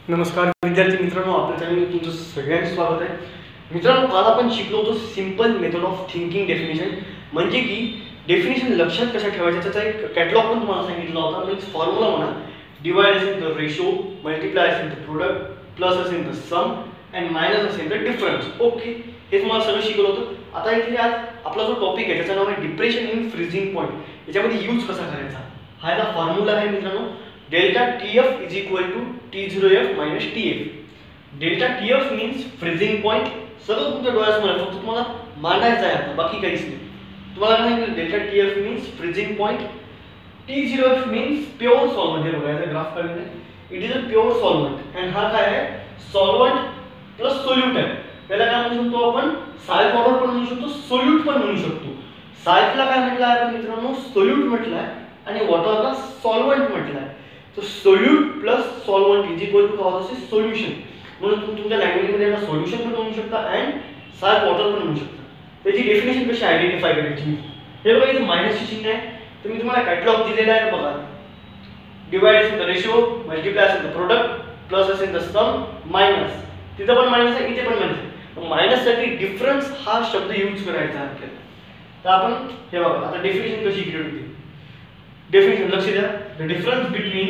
नमस्कार विद्यार्थी मित्रांनो, आपल्या चॅनलमध्ये तुमचं सगळ्यांचं स्वागत आहे. मित्रांनो, काल आपण शिकलो होतो simple method of thinking definition. म्हणजे की डेफिनेशन लक्षात कशा ठेवायचं त्याचा एक कॅटलॉग पण तुम्हाला सांगितला होता. मीन्स फॉर्म्युला म्हणा, डिवाइड असेल तर रेशो, मल्टिप्लाय असेल तर प्रोडक्ट, प्लस असेल तर सम अँड मायनस असेल तर डिफरन्स. ओके, हे तुम्हाला सगळं शिकवलं होतं. आता इथे आज आपला जो टॉपिक आहे त्याचं नाव आहे डिप्रेशन इन फ्रीजिंग पॉईंट. याच्यामध्ये यूज कसा करायचा हा याचा फॉर्म्युला आहे मित्रांनो. Delta TF is equal to T0F minus TF. Delta TF means freezing point. सगळं तुमच्या डोळ्यासमोर आहे, फक्त तुम्हाला मांडायचं आहे आता, बाकी काहीच नाही. तुम्हाला काय सांगितलं, delta TF means freezing point, T0F means pure solvent. हे बघा, याचा ग्राफ काढलेला आहे. It is a pure solvent and हा काय आहे, सॉल्व्हंट प्लस सोल्यूट आहे. त्याला काय म्हणू शकतो आपण, साल्ट वॉटर पण म्हणू शकतो, सोल्यूट पण म्हणू शकतो. साल्टला काय म्हटलं आहे आपण मित्रांनो, सोल्यूट म्हटलं आहे, आणि वॉटरला सॉल्व्हंट म्हटलं आहे. तो solute plus solvent is equal to काय होतं, सोल्युशन. म्हणून तुम्ही तुमच्या लँग्वेजमध्ये याला सोल्युशन पण म्हणू शकता अँड साल्ट वॉटर पण म्हणू शकता. त्याची डेफिनेशन कशी आयडेंटिफाय करायची, हे बघा, इथे मायनसची चिन्ह आहे. तर मी तुम्हाला कॅटलॉग दिलेला आहे, बघा. डिवाइड असेल तर रेशो, मल्टिप्लाय असेल तर प्रोडक्ट, प्लस असेल तर सम, मायनस. तिथं पण मायनस आहे, इथे पण मायनस आहे. मायनस साठी डिफरन्स हा शब्द यूज करायचा आहे आपल्याला. तर आपण हे बघा, आता डेफिनेशन कशी क्रिएट होते. Definition, लक्ष द्या. The difference between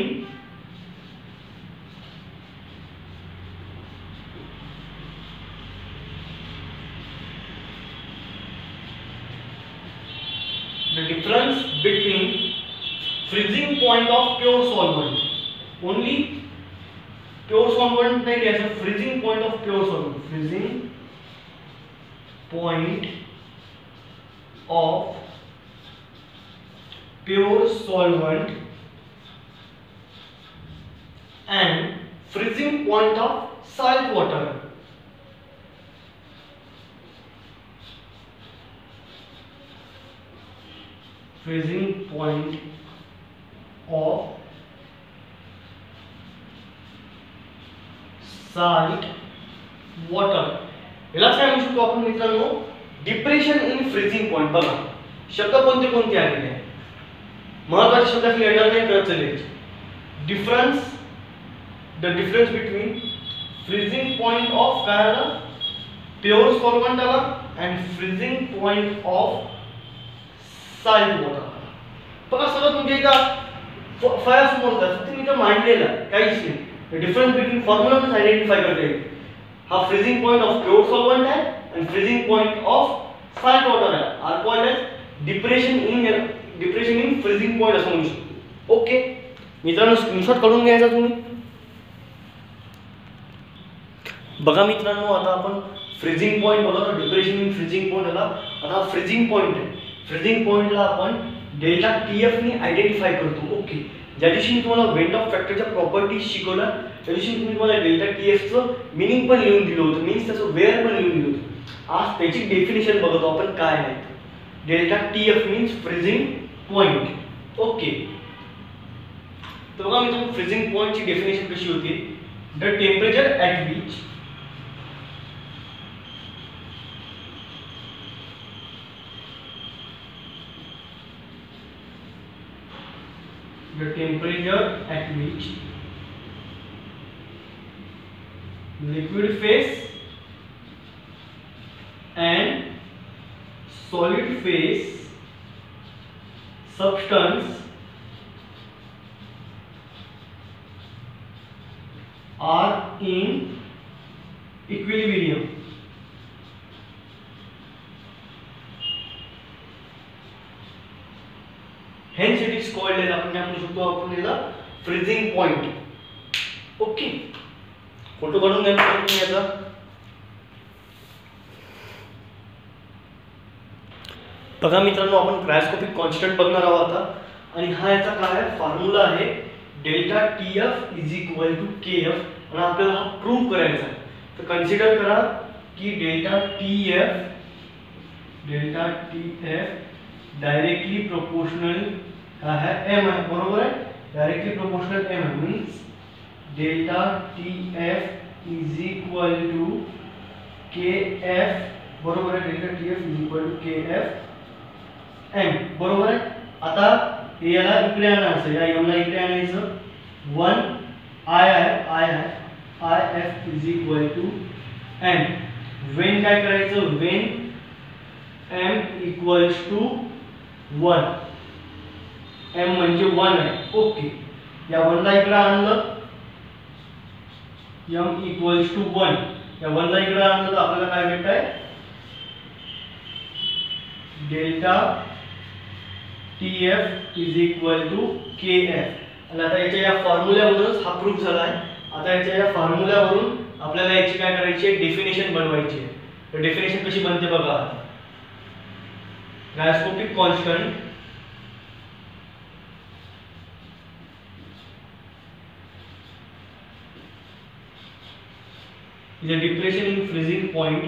freezing point of pure solvent. Only pure solvent नाही लिहायचं, freezing point of pure solvent. Freezing point of pure solvent and freezing point of salt water. Freezing point of salt water. यालाच काय म्हणू शकतो आपण मित्रांनो, depression in freezing point. बघा, शब्द कोणते कोणते आलेले आहेत, महत्वाचे शब्द आपल्याला अंडरलाईन करत चालायचे. Difference, the difference between freezing point of काय आला, प्युअर सॉल्व्हंट आला, and freezing point of salt water. बघा, सगळं तुमच्या इथं फळ्यासमोर फक्त मी इथं मांडलेलं आहे, काहीच नाही. डिफरन्स बिटवीन फॉर्म्युलाच आयडेंटिफाय करता येईल. हा freezing point of pure solvent आहे आणि freezing point of salt water आहे. Are called as depression in freezing point असं म्हणू शकतो. ओके मित्रांनो, स्क्रीनशॉट काढून घ्यायचा तुम्ही. बघा मित्रांनो, आता आपण फ्रीजिंग पॉइंट बघा, तर डिप्रेशन इन फ्रीजिंग पॉइंट आला. आता फ्रीजिंग पॉइंट आहे. फ्रीजिंग पॉइंटला आपण डेल्टा TF ने आयडेंटिफाय करतो. ओके, ज्या दिवशी मी तुम्हाला वेंट ऑफ फॅक्टरच्या प्रॉपर्टीज शिकवल्या त्या दिवशी मी तुम्हाला डेल्टा TFचं मिनिंग पण लिहून दिलं होतं, मीन्स त्याचं वेअर पण लिहून दिलं होतं. आज त्याची डेफिनेशन बघतो आपण काय आहे. Delta TF means freezing point. Okay, तर बघा मित्रांनो, फ्रीजिंग पॉइंटची डेफिनेशन कशी होती, the temperature at which liquid phase and solid phase substance are in equilibrium. Hence it is called as, आपण काय म्हणू शकतो, आपण याला फ्रीजिंग पॉइंट. ओके, फोटो काढून घ्या तुम्ही याचा. बघा मित्रांनो, आपण क्रायोस्कोपिक कॉन्स्टंट बघणार आहोत आता, आणि हा याचा काय आहे, फॉर्म्युला आहे delta TF is equal to KF. आणि आपल्याला हा प्रूव्ह करायचा आहे. तर कन्सिडर करा की डेल्टा TF डायरेक्टली प्रोपोर्शनल काय आहे, m आहे, बरोबर आहे. डायरेक्टली प्रोपोर्शनल m आहे, means delta TF is equal to KF, बरोबर आहे. Delta TF is equal to KF m, बरोबर आहे. आता याला इकडे आणायचं, या m ला इकडे आणायचं. 1 I आहे, IF is equal to m. When काय करायचं, when m equals to 1, m म्हणजे 1 आहे. ओके, या 1 ला इकडे आणलं, m इक्वल्स टू 1, या 1 ला इकडे आणलं तर आपल्याला काय भेटत आहे, delta TF is equal to KF. आणि आता याच्या या फॉर्म्युल्यावरूनच हा प्रूफ झाला आहे. आता याच्या या फॉर्म्युल्यावरून आपल्याला याची काय करायची आहे, डेफिनेशन बनवायची आहे. तर डेफिनेशन कशी बनते बघा. Cryoscopic constant is a depression in freezing point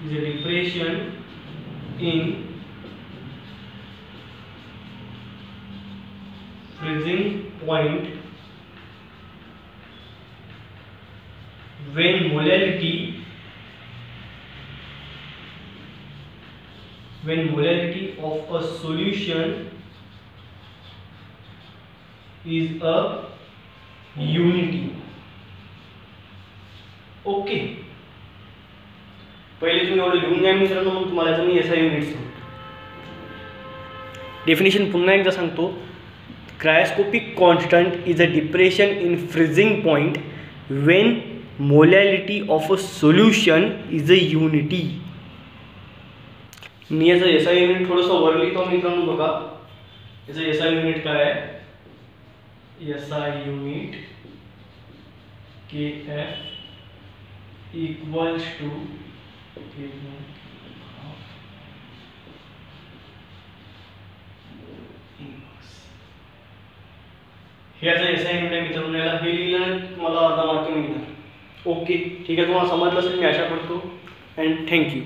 is a depression in freezing point when molality of a solution is a unity. Okay, पहिले तुम्ही एवढं लिहून घ्या मित्रांनो, मग तुम्हाला मी SI युनिट सांगतो. डेफिनेशन पुन्हा एकदा सांगतो. Cryoscopic constant is a depression in freezing point when molality of a solution is a unity. मी याचं SI युनिट थोडंसं वर लिहितो मित्रांनो. बघा याचं SI युनिट काय आहे, SI unit KF equals to हे याचं SI युनिट आहे मित्रांनो. याला हे लिहिलं मला अर्धा मार्क मिळणार. ओके, ठीक आहे, तुम्हाला समजलं असेल मी आशा करतो. And thank you.